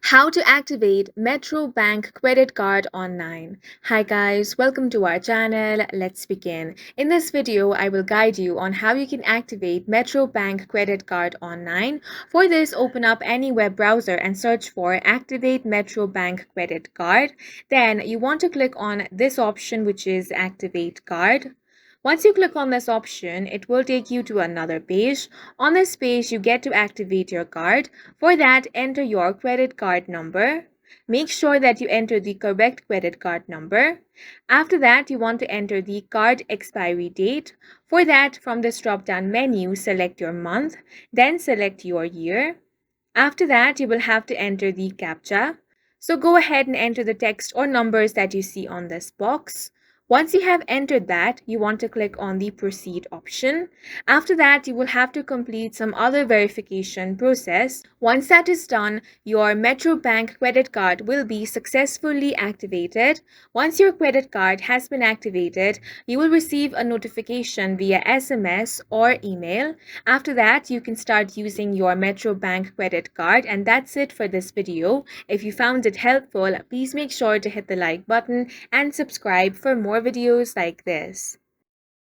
How to activate Metrobank credit card online. Hi guys, welcome to our channel. Let's begin. In this video, I will guide you on how you can activate Metrobank credit card online. For this, open up any web browser and search for Activate Metrobank credit card. Then you want to click on this option, which is Activate card. Once you click on this option, it will take you to another page. On this page, you get to activate your card. For that, enter your credit card number. Make sure that you enter the correct credit card number. After that, you want to enter the card expiry date. For that, from this drop-down menu, select your month, then select your year. After that, you will have to enter the CAPTCHA. So go ahead and enter the text or numbers that you see on this box. Once you have entered that, you want to click on the proceed option. After that, you will have to complete some other verification process. Once that is done, your Metrobank credit card will be successfully activated. Once your credit card has been activated, you will receive a notification via SMS or email. After that, you can start using your Metrobank credit card, and that's it for this video. If you found it helpful, please make sure to hit the like button and subscribe for more videos like this.